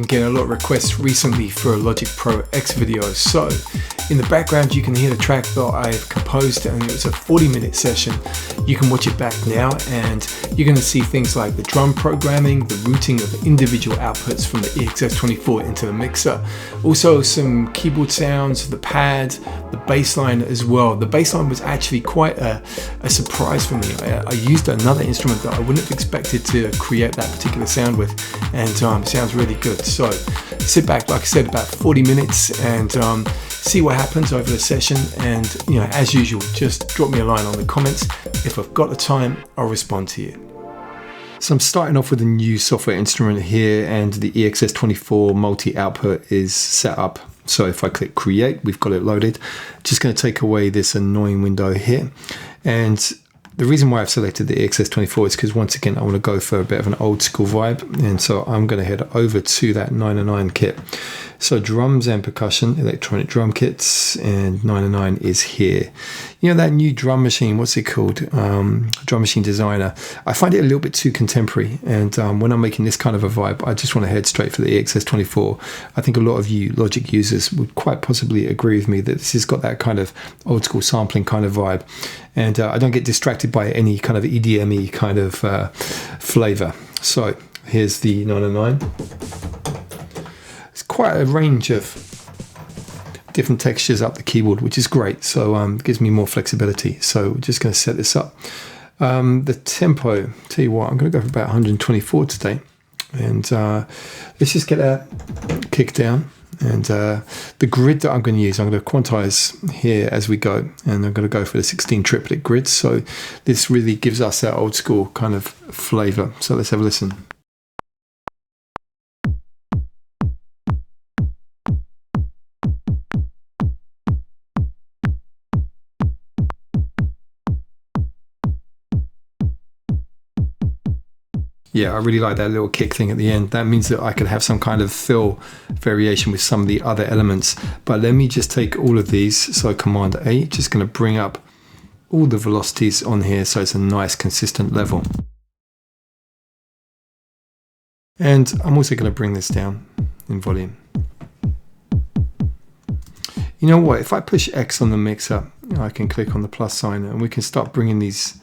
been getting a lot of requests recently for a Logic Pro X video. So in the background you can hear the track that I've composed, and it was a 40-minute session. You can watch it back now and you're going to see things like the drum programming, the routing of individual outputs from the EXS24 into the mixer. Also some keyboard sounds, the pad, the bass line as well. The bass line was actually quite a surprise for me. I used another instrument that I wouldn't have expected to create that particular sound with, and it sounds really good. So sit back, like I said, about 40 minutes and see what happens over the session. And as usual, just drop me a line on the comments. If I've got the time, I'll respond to you. So I'm starting off with a new software instrument here, and the EXS24 multi-output is set up. So if I click create, we've got it loaded. Just going to take away this annoying window here. And the reason why I've selected the EXS24 is because, once again, I want to go for a bit of an old school vibe. And so I'm going to head over to that 909 kit. So drums and percussion, electronic drum kits, and 909 is here. That new drum machine, what's it called? Drum Machine Designer. I find it a little bit too contemporary. And when I'm making this kind of a vibe, I just want to head straight for the EXS24. I think a lot of you Logic users would quite possibly agree with me that this has got that kind of old school sampling kind of vibe. And I don't get distracted by any kind of EDM-y kind of flavor. So here's the 909. It's quite a range of different textures up the keyboard, which is great. So it gives me more flexibility. So we're just going to set this up. The tempo, tell you what, I'm going to go for about 124 today. And let's just get that kick down. And the grid that I'm going to use, I'm going to quantize here as we go, and I'm going to go for the 16 triplet grid. So this really gives us that old school kind of flavor. So let's have a listen. Yeah, I really like that little kick thing at the end. That means that I could have some kind of fill variation with some of the other elements. But let me just take all of these. So Command A, just going to bring up all the velocities on here so it's a nice consistent level. And I'm also going to bring this down in volume. You know what? If I push X on the mixer, I can click on the plus sign and we can start bringing these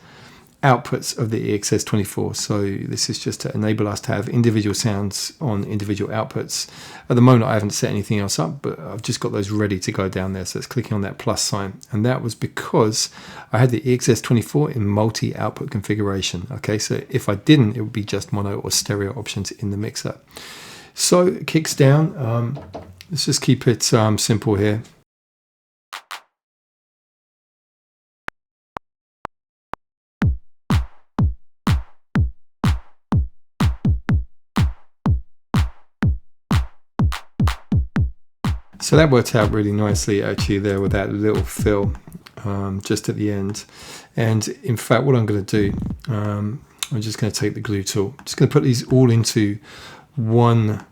outputs of the EXS24. So this is just to enable us to have individual sounds on individual outputs. At the moment I haven't set anything else up, but I've just got those ready to go down there. So it's clicking on that plus sign, and that was because I had the EXS24 in multi-output configuration. Okay, so if I didn't, it would be just mono or stereo options in the mixer. So it kicks down. Let's just keep it simple here. So that worked out really nicely actually there with that little fill just at the end. And in fact, what I'm going to do, I'm just going to take the glue tool. I'm just going to put these all into one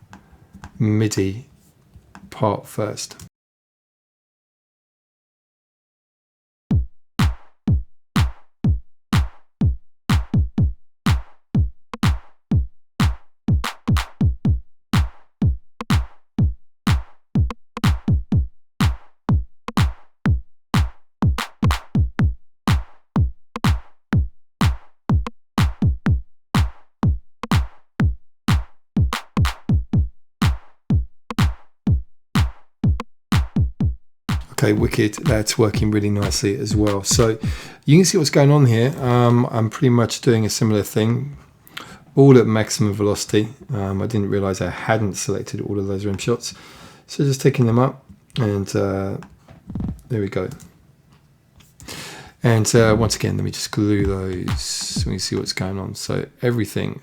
MIDI part first. Okay, wicked. That's working really nicely as well. So you can see what's going on here. I'm pretty much doing a similar thing, all at maximum velocity. I didn't realize I hadn't selected all of those rim shots. So just taking them up, and there we go. And once again, let me just glue those so we can see what's going on. So everything,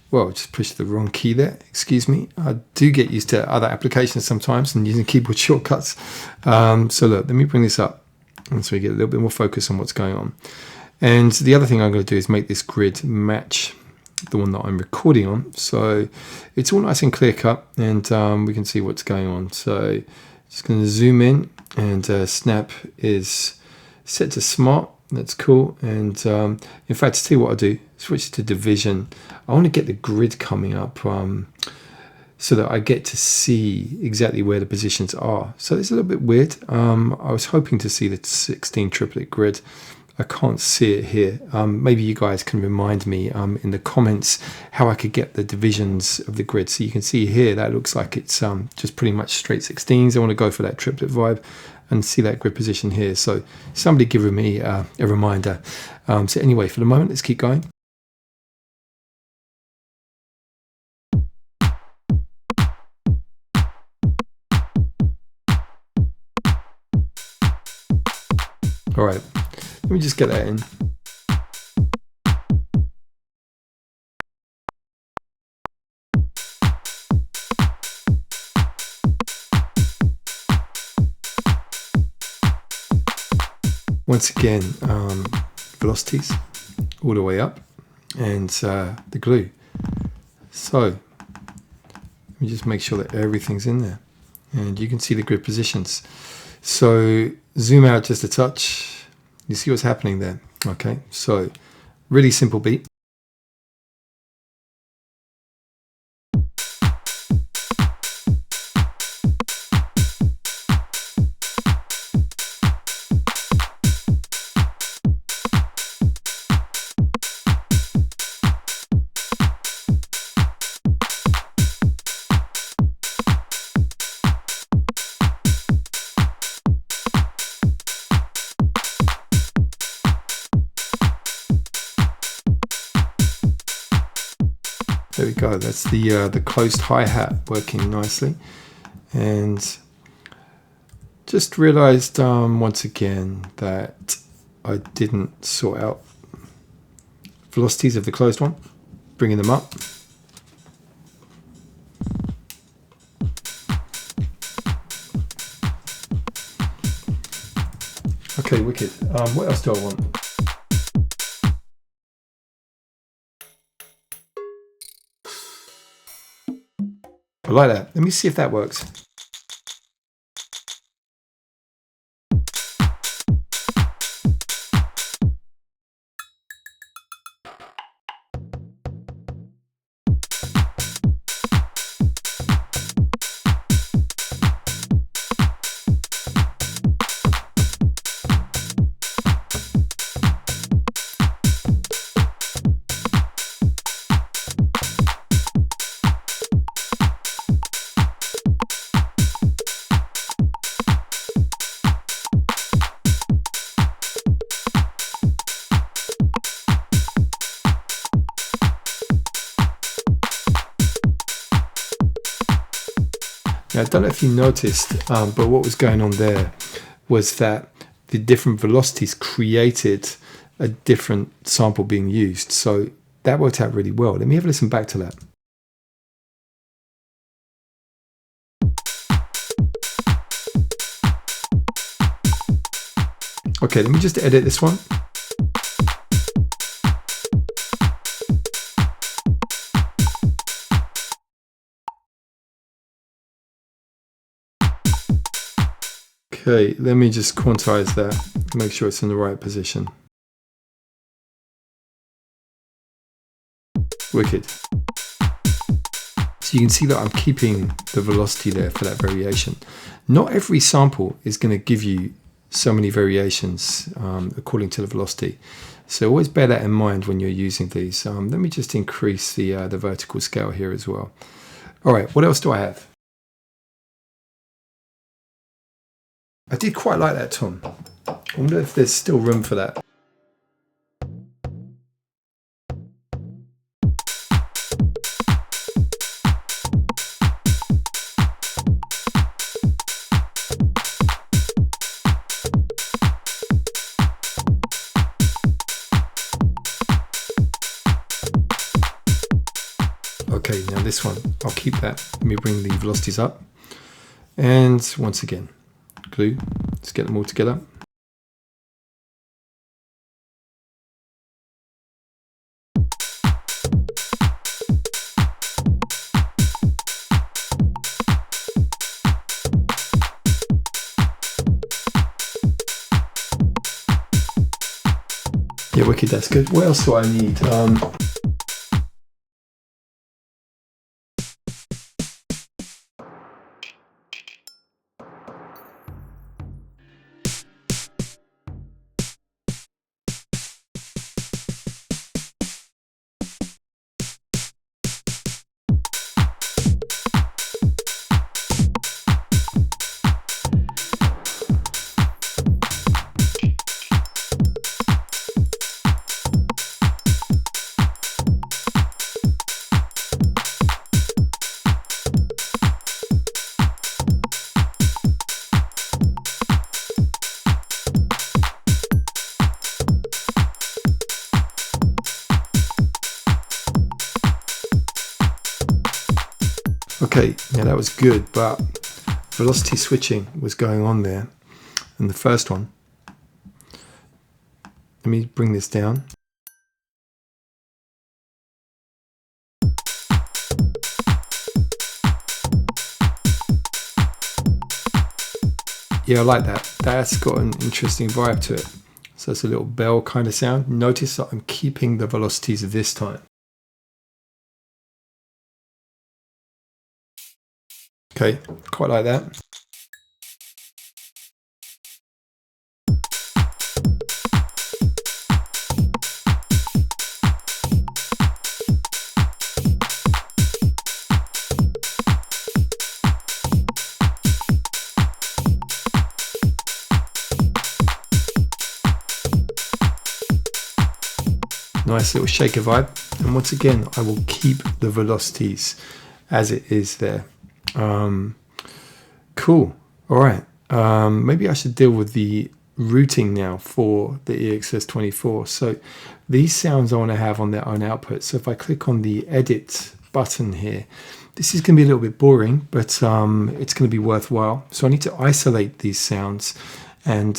well, just pushed the wrong key there, excuse me. I do get used to other applications sometimes and using keyboard shortcuts. So look, let me bring this up, and so we get a little bit more focus on what's going on. And the other thing I'm going to do is make this grid match the one that I'm recording on. So it's all nice and clear cut, and we can see what's going on. So just going to zoom in, and snap is set to smart. That's cool. And in fact, to tell you what I'll do, switch to division. I want to get the grid coming up so that I get to see exactly where the positions are. So it's a little bit weird. I was hoping to see the 16 triplet grid. I can't see it here. Maybe you guys can remind me in the comments how I could get the divisions of the grid. So you can see here that looks like it's just pretty much straight 16s. I want to go for that triplet vibe and see that grid position here. So somebody give me a reminder. So anyway, for the moment, let's keep going. All right, let me just get that in. Once again, velocities all the way up, and the glue. So let me just make sure that everything's in there, and you can see the grid positions. So zoom out just a touch. You see what's happening there. Okay, so really simple beat. There we go, that's the closed hi-hat working nicely. And just realized once again that I didn't sort out velocities of the closed one, bringing them up. Okay, wicked. What else do I want? I like that. Let me see if that works. Now, I don't know if you noticed, but what was going on there was that the different velocities created a different sample being used. So that worked out really well. Let me have a listen back to that. Okay, let me just edit this one. Okay, let me just quantize that, make sure it's in the right position. Wicked. So you can see that I'm keeping the velocity there for that variation. Not every sample is going to give you so many variations according to the velocity. So always bear that in mind when you're using these. Let me just increase the vertical scale here as well. All right, what else do I have? I did quite like that tom. I wonder if there's still room for that. Okay, now this one, I'll keep that. Let me bring the velocities up. And once again, glue. Let's get them all together. Yeah, wicked, that's good. What else do I need? Okay, now that was good, but velocity switching was going on there in the first one. Let me bring this down. Yeah, I like that. That's got an interesting vibe to it. So it's a little bell kind of sound. Notice that I'm keeping the velocities this time. Okay, quite like that. Nice little shaker vibe. And once again, I will keep the velocities as it is there. Cool. All right. Maybe I should deal with the routing now for the EXS24. So these sounds I want to have on their own output. So if I click on the edit button here, this is going to be a little bit boring, but it's going to be worthwhile. So I need to isolate these sounds and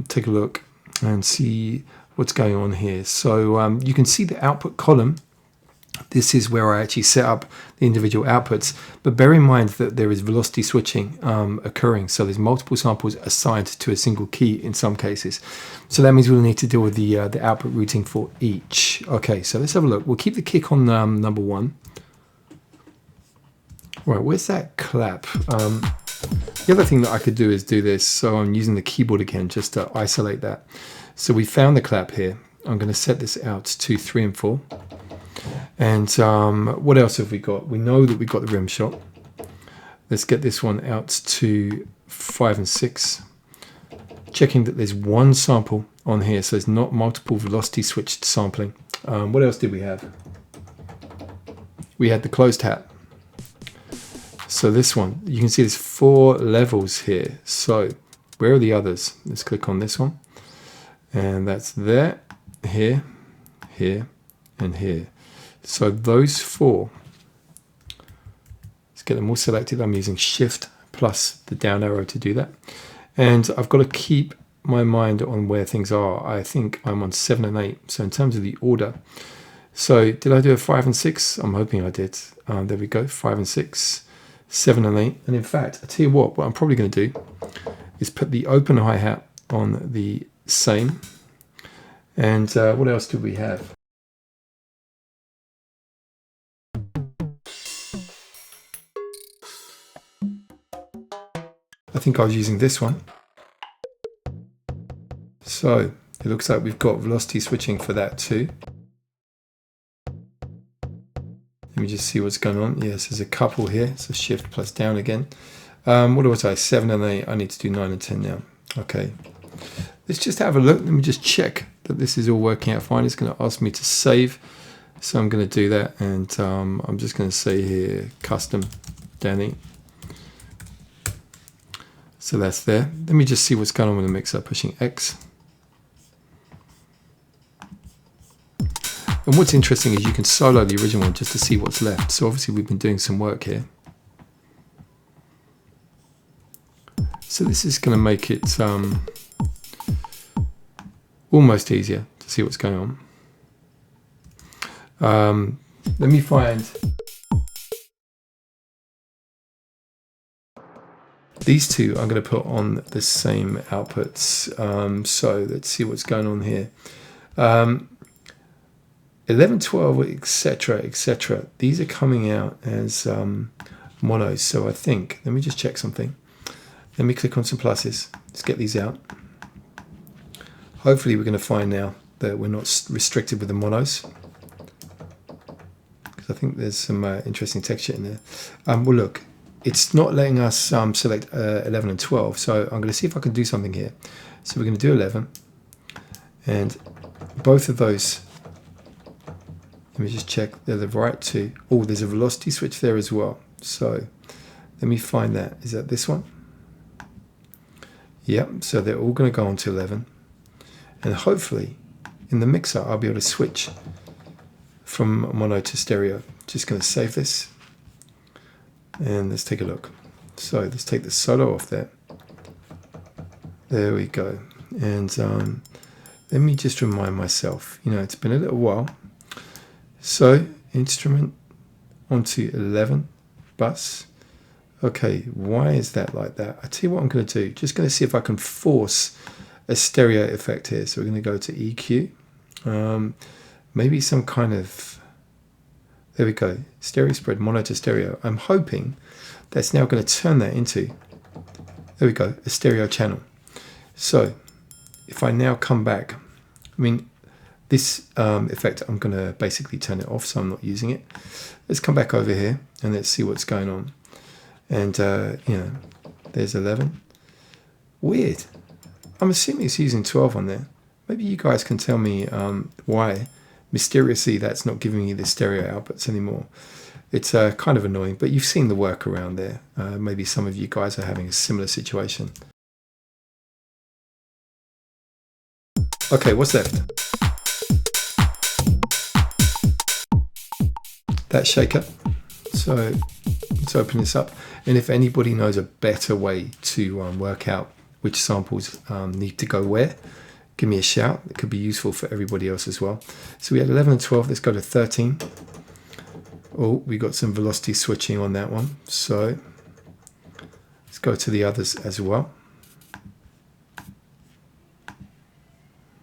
take a look and see what's going on here. So you can see the output column. This is where I actually set up the individual outputs, but bear in mind that there is velocity switching occurring. So there's multiple samples assigned to a single key in some cases. So that means we'll need to deal with the output routing for each. Okay, so let's have a look. We'll keep the kick on number 1. Right, where's that clap? The other thing that I could do is do this. So I'm using the keyboard again just to isolate that. So we found the clap here. I'm going to set this out to 3 and 4. And what else have we got? We know that we've got the rim shot. Let's get this one out to 5 and 6. Checking that there's one sample on here, so there's not multiple velocity switched sampling. What else did we have? We had the closed hat. So this one, you can see there's 4 levels here. So where are the others? Let's click on this one. And that's there, here, here, and here. So those 4, let's get them all selected. I'm using Shift plus the down arrow to do that. And I've got to keep my mind on where things are. I think I'm on 7 and 8. So in terms of the order, so did I do a 5 and 6? I'm hoping I did. There we go, 5 and 6, 7 and 8. And in fact, I tell you what I'm probably going to do is put the open hi-hat on the same. And what else do we have? I think I was using this one. So it looks like we've got velocity switching for that too. Let me just see what's going on. Yes, there's a couple here. So Shift plus down again. What was I? 7 and 8. I need to do 9 and 10 now. Okay. Let's just have a look. Let me just check that this is all working out fine. It's going to ask me to save. So I'm going to do that. And I'm just going to say here, custom Danny. So that's there. Let me just see what's going on with the mixer. Pushing X. And what's interesting is you can solo the original one just to see what's left. So obviously we've been doing some work here. So this is going to make it almost easier to see what's going on. Let me find these two. I'm going to put on the same outputs. So let's see what's going on here. 11, 12, etc., etc. These are coming out as monos. So I think, let me just check something. Let me click on some pluses. Let's get these out. Hopefully we're going to find now that we're not restricted with the monos, because I think there's some interesting texture in there. Well, look, it's not letting us select 11 and 12. So I'm going to see if I can do something here. So we're going to do 11. And both of those, let me just check, they're the right two. Oh, there's a velocity switch there as well. So let me find that. Is that this one? Yep, so they're all going to go on to 11. And hopefully in the mixer, I'll be able to switch from mono to stereo. Just going to save this. And let's take a look. So let's take the solo off there. There we go. And let me just remind myself, it's been a little while. So instrument onto 11, bus. Okay, why is that like that? I tell you what I'm going to do. Just going to see if I can force a stereo effect here. So we're going to go to EQ. Maybe some kind of, there we go, stereo spread, mono to stereo. I'm hoping that's now going to turn that into, there we go, a stereo channel. So if I now come back, this effect, I'm going to basically turn it off, so I'm not using it. Let's come back over here and let's see what's going on. And, there's 11. Weird. I'm assuming it's using 12 on there. Maybe you guys can tell me why, mysteriously, that's not giving you the stereo outputs anymore. It's kind of annoying, but you've seen the workaround there. Maybe some of you guys are having a similar situation. Okay, what's left? That shaker. So let's open this up. And if anybody knows a better way to work out which samples need to go where, give me a shout. It could be useful for everybody else as well. So we had 11 and 12. Let's go to 13. Oh, we got some velocity switching on that one. So let's go to the others as well.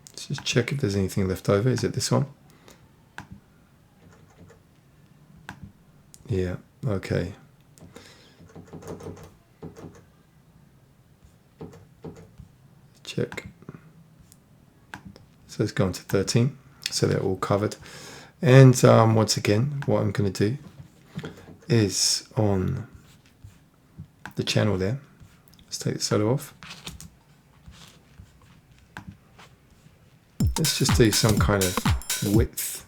Let's just check if there's anything left over. Is it this one? Yeah, okay. Check. So let's go on to 13. So they're all covered. And once again, what I'm going to do is on the channel there, let's take the solo off. Let's just do some kind of width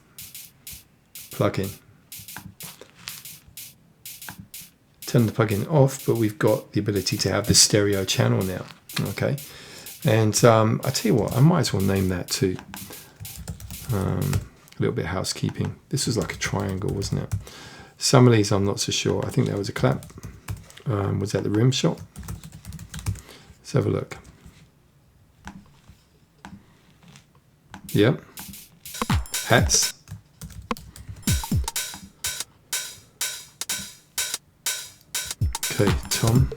plugin. Turn the plugin off, but we've got the ability to have the stereo channel now. Okay, and I tell you what, I might as well name that too. A little bit of housekeeping. This was like a triangle, wasn't it? Some of these I'm not so sure. I think that was a clap. Was that the rim shot? Let's have a look. Yep. Hats. Okay, Tom.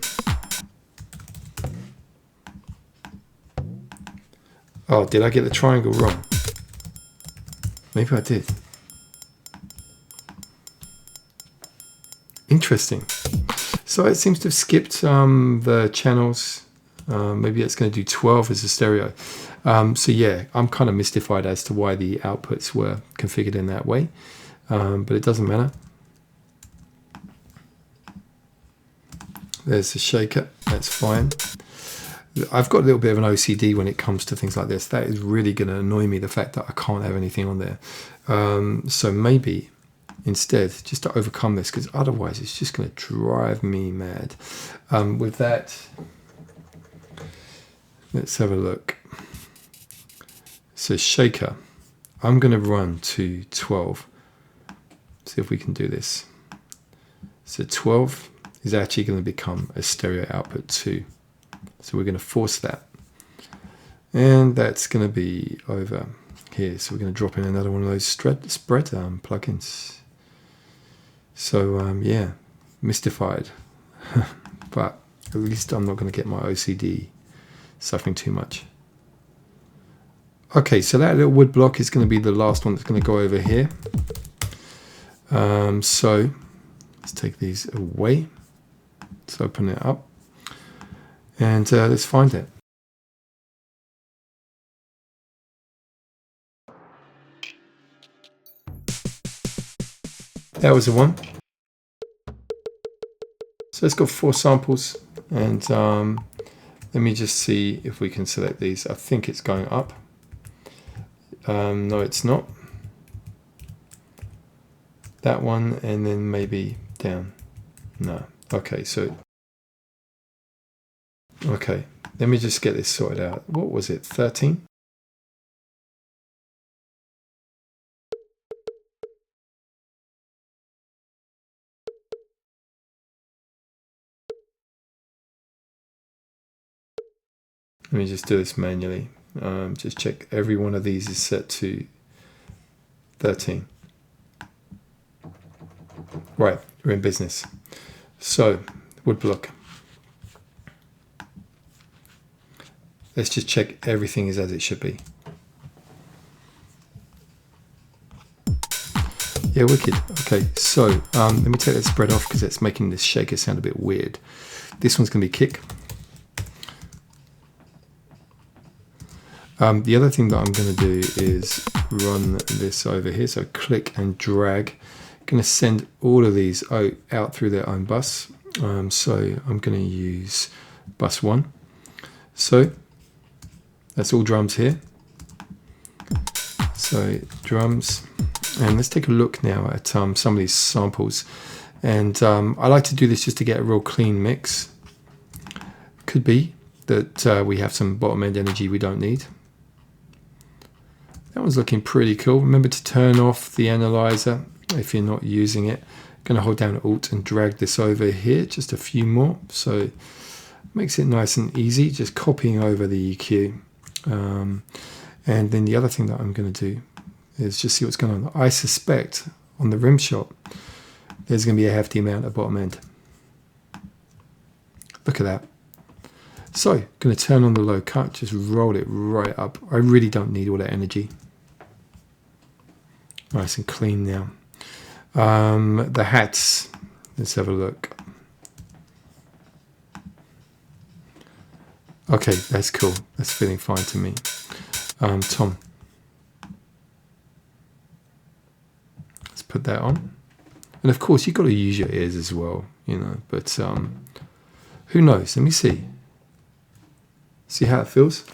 Oh, did I get the triangle wrong? Maybe I did. Interesting. So it seems to have skipped the channels. Maybe it's going to do 12 as a stereo. So yeah, I'm kind of mystified as to why the outputs were configured in that way. But it doesn't matter. There's the shaker. That's fine. I've got a little bit of an OCD when it comes to things like this. That is really going to annoy me, the fact that I can't have anything on there. So maybe instead, just to overcome this, because otherwise it's just going to drive me mad. With that, let's have a look. So shaker, I'm going to run to 12. See if we can do this. So 12 is actually going to become a stereo output too. So we're going to force that. And that's going to be over here. So we're going to drop in another one of those spread plugins. So yeah, mystified. But at least I'm not going to get my OCD suffering too much. Okay, so that little wood block is going to be the last one that's going to go over here. So let's take these away. Let's open it up. And let's find it. That was the one. So let's go 4 samples. And let me just see if we can select these. I think it's going up. No, it's not. That one, and then maybe down. No. Okay, so... Okay, let me just get this sorted out. What was it, 13? Let me just do this manually. Just check every one of these is set to 13. Right, we're in business. So, wood block. Let's just check everything is as it should be. Yeah, wicked. Okay, so let me take that spread off because it's making this shaker sound a bit weird. This one's going to be kick. The other thing that I'm going to do is run this over here. So click and drag. Going to send all of these out through their own bus. So I'm going to use bus 1. So that's all drums here. So drums. And let's take a look now at some of these samples. And I like to do this just to get a real clean mix. Could be that we have some bottom end energy we don't need. That one's looking pretty cool. Remember to turn off the analyzer if you're not using it. Going to hold down Alt and drag this over here, just a few more. So makes it nice and easy, just copying over the EQ. And then the other thing that I'm going to do is just see what's going on. I suspect on the rim shot, there's going to be a hefty amount of bottom end. Look at that. So, going to turn on the low cut, just roll it right up. I really don't need all that energy. Nice and clean now. The hats, let's have a look. Okay, that's cool. That's feeling fine to me. Tom. Let's put that on. And of course, you've got to use your ears as well, you know, but who knows? Let me see. See how it feels?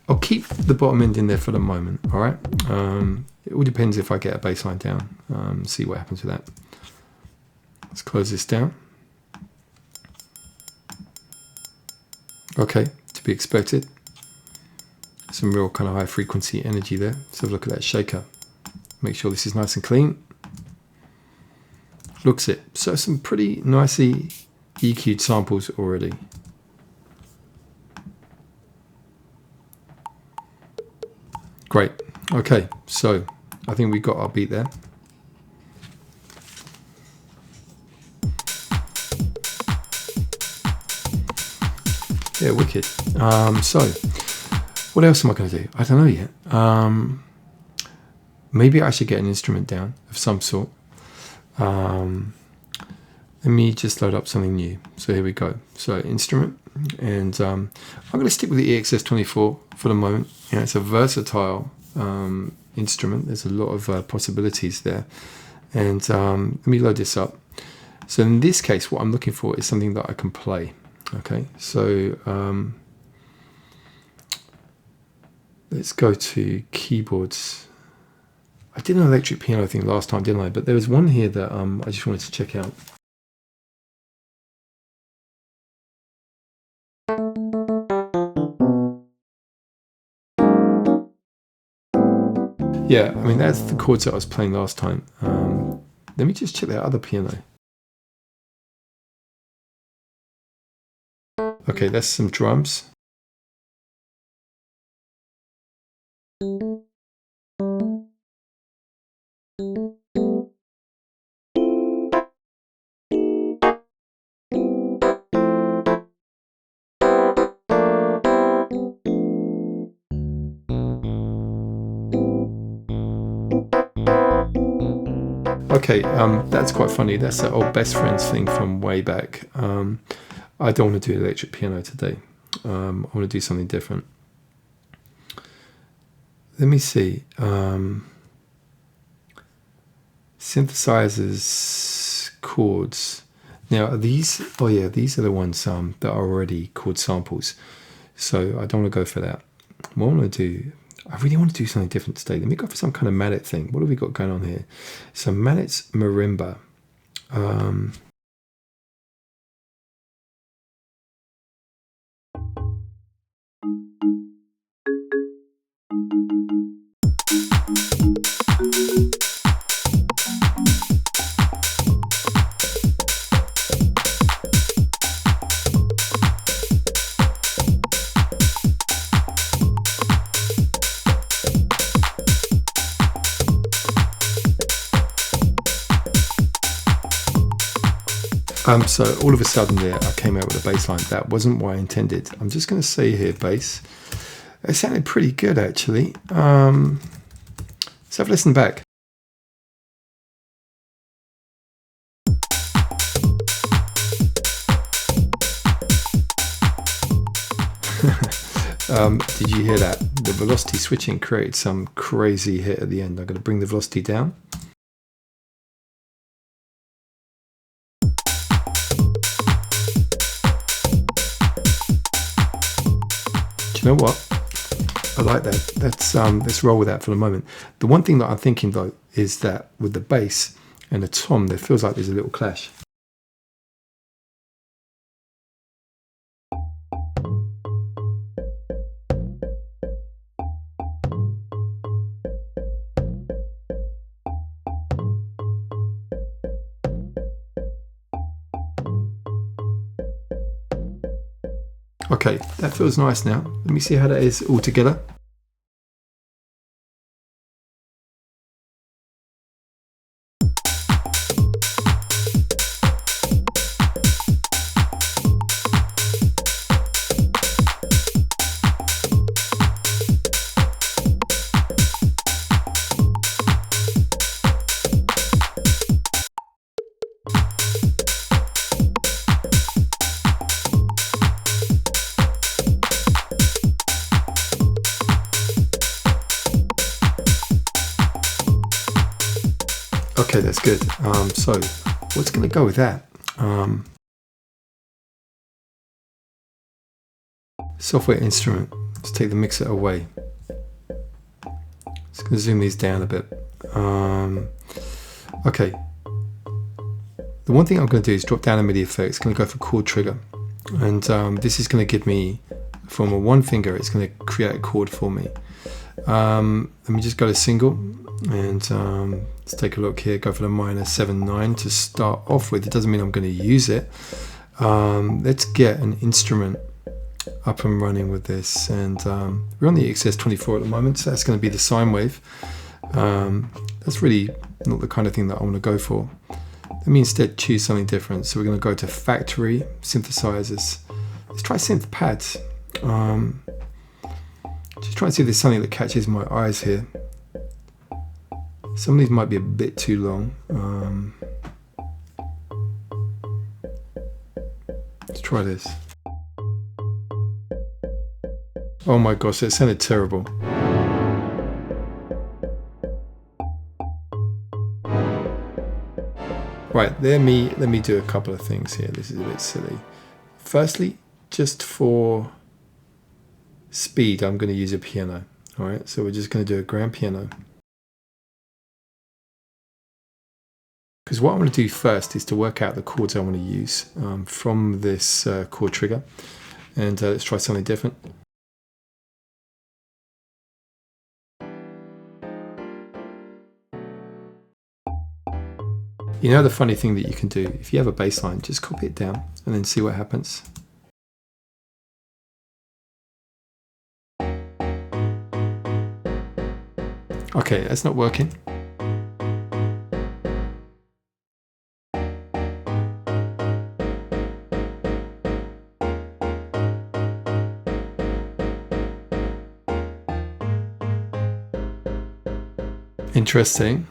I'll keep the bottom end in there for the moment, all right? It all depends if I get a bass line down. See what happens with that. Let's close this down. Okay, to be expected. Some real kind of high frequency energy there. Let's have a look at that shaker. Make sure this is nice and clean. Looks it. So some pretty nicely EQ'd samples already. Great. Okay, so I think we got our beat there. Yeah, wicked. So what else am I going to do? I don't know yet. Maybe I should get an instrument down of some sort. Let me just load up something new. So here we go. So instrument, and I'm going to stick with the EXS24 for the moment. You know, it's a versatile instrument. There's a lot of possibilities there. And let me load this up. So in this case, what I'm looking for is something that I can play. Okay, so let's go to keyboards. I did an electric piano thing last time, didn't I? But there was one here that I just wanted to check out. Yeah, I mean, that's the chords that I was playing last time. Let me just check that other piano. Okay, that's some drums. Okay, that's quite funny. That's that old best friends thing from way back. I don't want to do electric piano today. I want to do something different. Let me see. Synthesizers, chords. Now, are these? Oh yeah, these are the ones that are already chord samples. So I don't want to go for that. What I want to do, I really want to do something different today. Let me go for some kind of mallet thing. What have we got going on here? So mallet's marimba. So all of a sudden there, I came out with a bass line. That wasn't what I intended. I'm just going to say here, bass. It sounded pretty good, actually. Let's have a listen back. Did you hear that? The velocity switching created some crazy hit at the end. I'm going to bring the velocity down. Do you know what? I like that. Let's roll with that for the moment. The one thing that I'm thinking though is that with the bass and the tom, there feels like there's a little clash. Okay, that feels nice now. Let me see how that is all together. Okay, that's good. So what's going to go with that? Software instrument. Let's take the mixer away. Just going to zoom these down a bit. Okay. The one thing I'm going to do is drop down a MIDI effect. It's going to go for chord trigger. And this is going to give me, from a one finger, it's going to create a chord for me. Let me just go to single and let's take a look here. Go for the minor 7/9 to start off with. It doesn't mean I'm going to use it. Let's get an instrument up and running with this, and we're on the XS24 at the moment, so that's going to be the sine wave. That's really not the kind of thing that I want to go for. Let me instead choose something different. So we're going to go to factory synthesizers. Let's try synth pads. Just try and see if there's something that catches my eyes here. Some of these might be a bit too long. Let's try this. Oh my gosh, that sounded terrible. Right, let me do a couple of things here. This is a bit silly. Firstly, just for speed, I'm going to use a piano. All right, so we're just going to do a grand piano. Because what I want to do first is to work out the chords I want to use from this chord trigger. And let's try something different. You know the funny thing that you can do, if you have a bass line, just copy it down and then see what happens. Okay, that's not working. Interesting.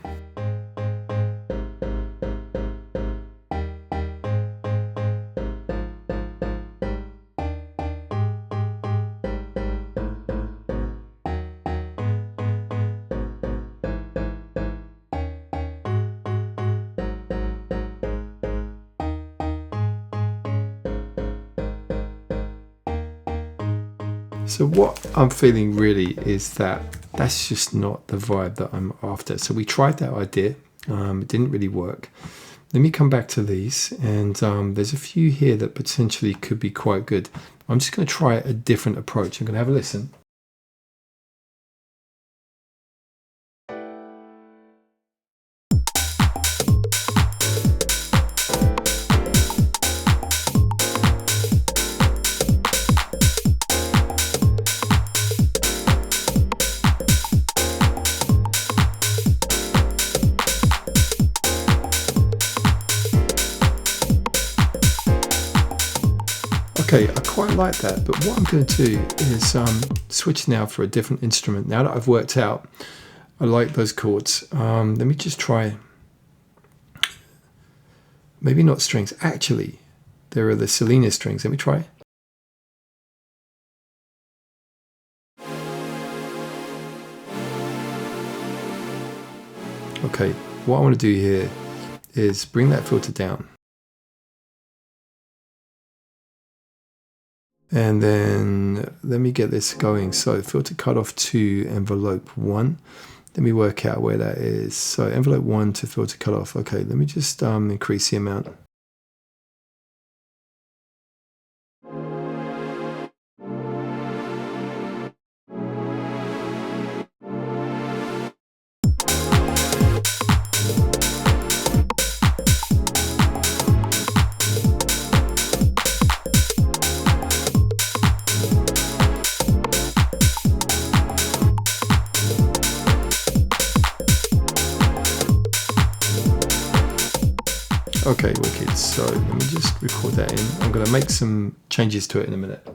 So what I'm feeling really is that that's just not the vibe that I'm after. So we tried that idea, it didn't really work. Let me come back to these, and there's a few here that potentially could be quite good. I'm just going to try a different approach. I'm going to have a listen. Okay, I quite like that, but what I'm going to do is switch now for a different instrument. Now that I've worked out I like those chords, let me just try, maybe not strings, actually there are the Selena strings. Let me try. Okay, what I want to do here is bring that filter down. And then let me get this going. So filter cutoff to envelope 1. Let me work out where that is. So envelope 1 to filter cutoff. Okay, let me just increase the amount. Okay, wicked. So let me just record that in. I'm going to make some changes to it in a minute.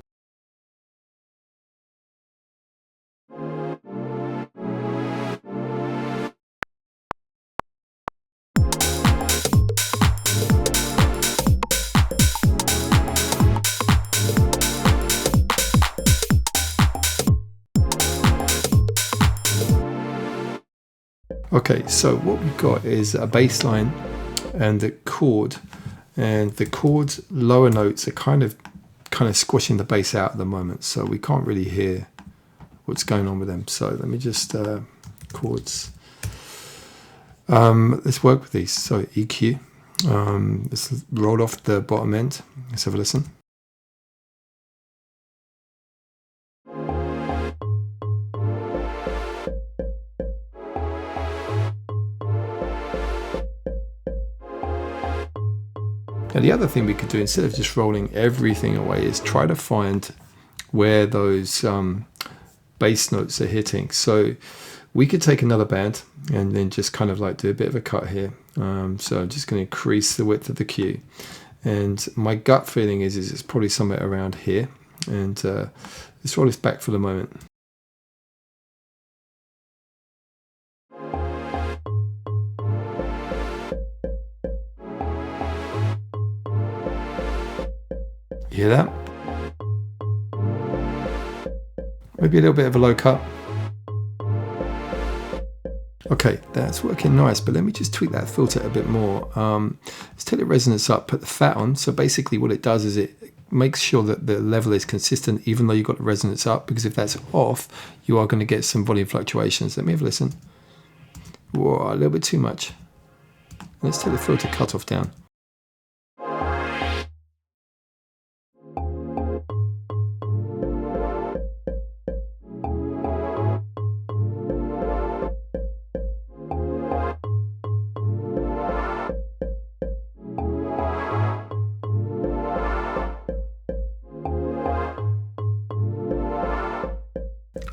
Okay, so what we've got is a bass line and a chord, and the chord's lower notes are kind of squashing the bass out at the moment, so we can't really hear what's going on with them. So let me just chords. Let's work with these. So EQ. Let's roll off the bottom end. Let's have a listen. Now the other thing we could do, instead of just rolling everything away, is try to find where those bass notes are hitting. So we could take another band and then just kind of like do a bit of a cut here. So I'm just going to increase the width of the cue. And my gut feeling is it's probably somewhere around here. And let's roll this back for the moment. You hear that? Maybe a little bit of a low cut. Okay, that's working nice, but let me just tweak that filter a bit more. Let's take the resonance up, put the fat on. So basically what it does is it makes sure that the level is consistent even though you've got the resonance up, because if that's off, you are going to get some volume fluctuations. Let me have a listen. Whoa, a little bit too much. Let's take the filter cutoff down.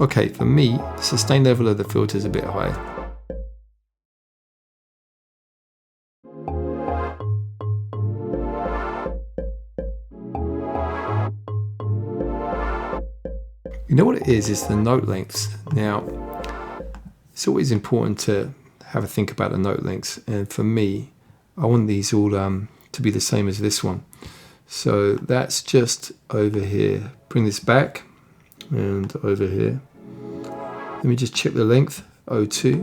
Okay, for me, the sustain level of the filter is a bit high. You know what it is the note lengths. Now, it's always important to have a think about the note lengths, and for me, I want these all to be the same as this one. So that's just over here. Bring this back and over here. Let me just check the length. 02,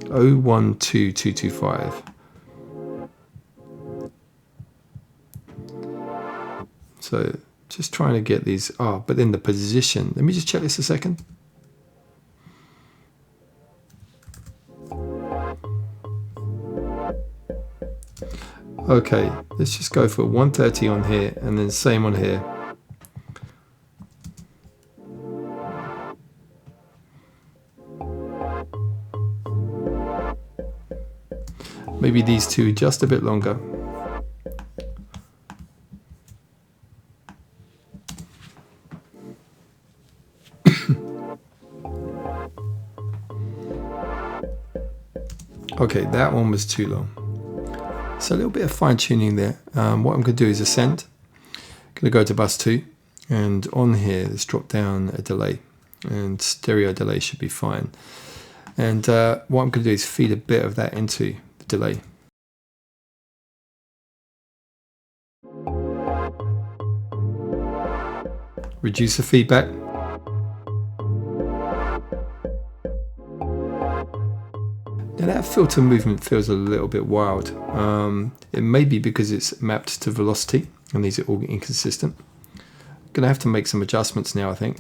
012225. So just trying to get these, but in the position. Let me just check this a second. Okay, let's just go for 130 on here and then same on here. Maybe these two just a bit longer. Okay, that one was too long. So a little bit of fine tuning there. What I'm going to do is ascend. I'm going to go to bus 2, and on here let's drop down a delay, and stereo delay should be fine. And what I'm going to do is feed a bit of that into the delay. Reduce the feedback. Now that filter movement feels a little bit wild. It may be because it's mapped to velocity and these are all inconsistent. I'm going to have to make some adjustments now, I think.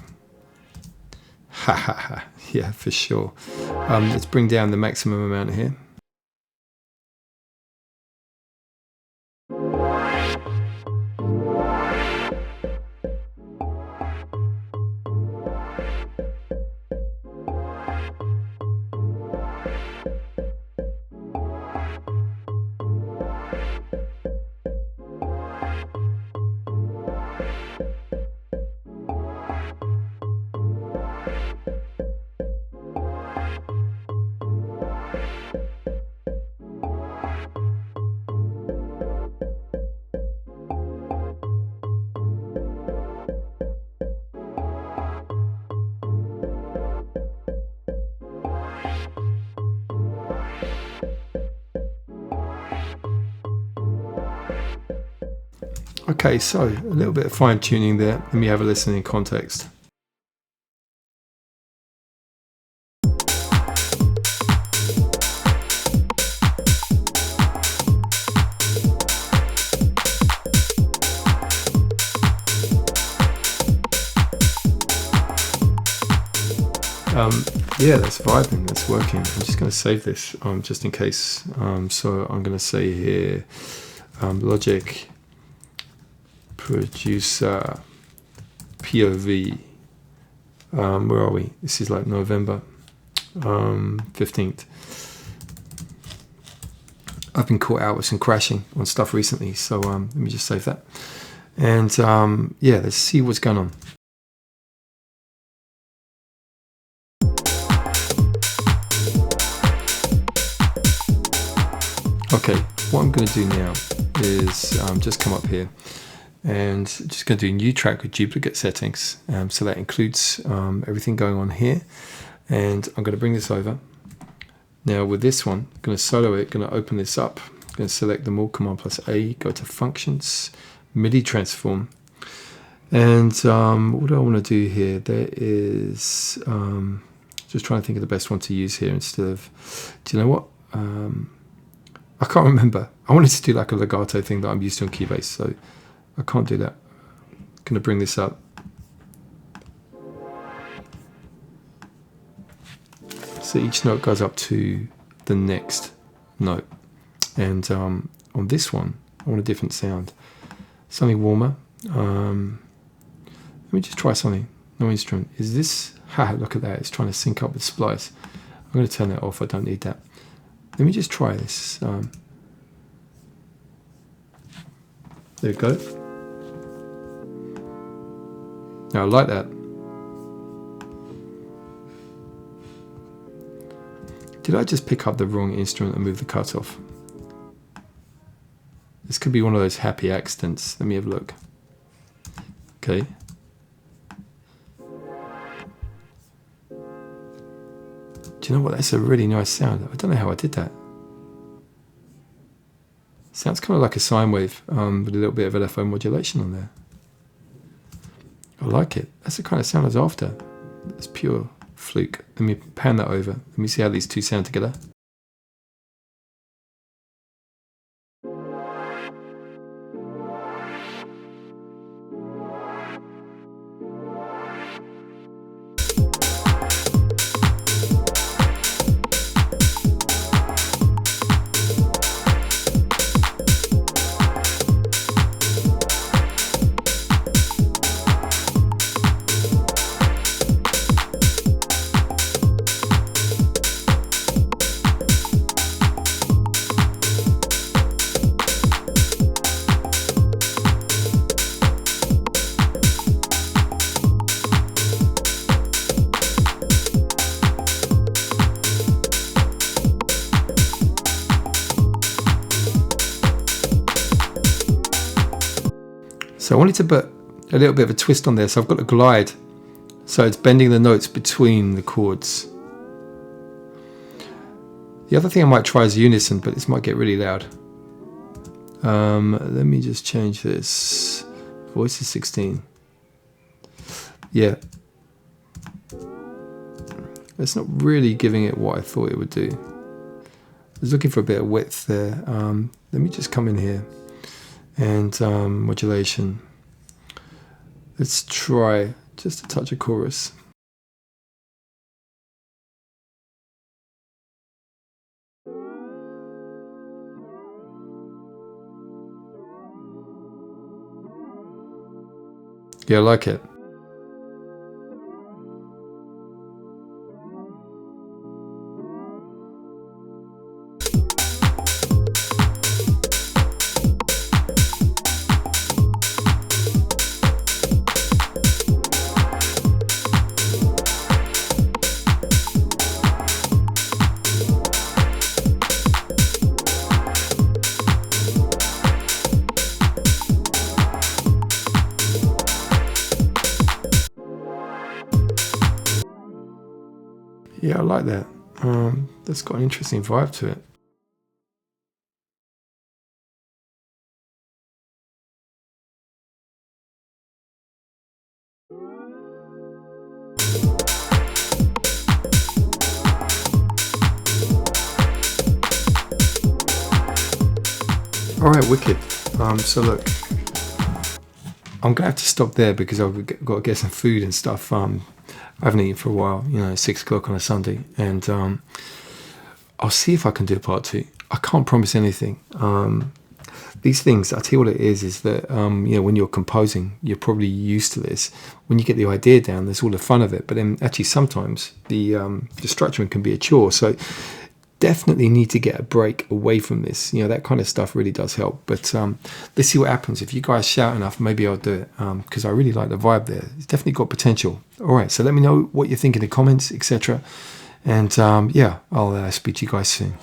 Ha ha ha, yeah, for sure. Let's bring down the maximum amount here. Okay, so a little bit of fine tuning there. Let me have a listen in context. Yeah, that's vibing, that's working. I'm just going to save this just in case. So I'm going to say here, Logic Producer POV. Where are we? This is like November 15th. I've been caught out with some crashing on stuff recently, so let me just save that. And yeah, let's see what's going on. Okay, what I'm going to do now is just come up here and just going to do a new track with duplicate settings. So that includes everything going on here. And I'm going to bring this over. Now with this one, I'm going to solo it, going to open this up. I'm going to select them all, Command plus A, go to Functions, MIDI Transform. And what do I want to do here? There is, just trying to think of the best one to use here instead of, do you know what? I can't remember. I wanted to do like a legato thing that I'm used to on Keybase, so I can't do that. I'm going to bring this up. So each note goes up to the next note. And on this one, I want a different sound. Something warmer. Let me just try something. No instrument. Is this? Ha, look at that. It's trying to sync up with Splice. I'm going to turn that off. I don't need that. Let me just try this. There we go. Now I like that. Did I just pick up the wrong instrument and move the cutoff? This could be one of those happy accidents. Let me have a look. Okay. Do you know what? That's a really nice sound. I don't know how I did that. Sounds kind of like a sine wave with a little bit of LFO modulation on there. I like it. That's the kind of sound I was after. It's pure fluke. Let me pan that over. Let me see how these two sound together. So I wanted to put a little bit of a twist on there. So I've got a glide. So it's bending the notes between the chords. The other thing I might try is unison, but this might get really loud. Let me just change this. Voice is 16. Yeah. It's not really giving it what I thought it would do. I was looking for a bit of width there. Let me just come in here and modulation. Let's try just a touch of chorus. Yeah, I like it. Yeah, I like that. That's got an interesting vibe to it. All right, wicked. So look, I'm gonna have to stop there because I've got to get some food and stuff. I haven't eaten for a while, 6 o'clock on a Sunday, and I'll see if I can do a part 2. I can't promise anything. These things, I tell you what it is that when you're composing, you're probably used to this. When you get the idea down, there's all the fun of it, but then actually sometimes the structuring can be a chore. So definitely need to get a break away from this. That kind of stuff really does help. But let's see what happens. If you guys shout enough, maybe I'll do it, because I really like the vibe there. It's definitely got potential. All right, so let me know what you think in the comments, etc. And yeah, I'll speak to you guys soon.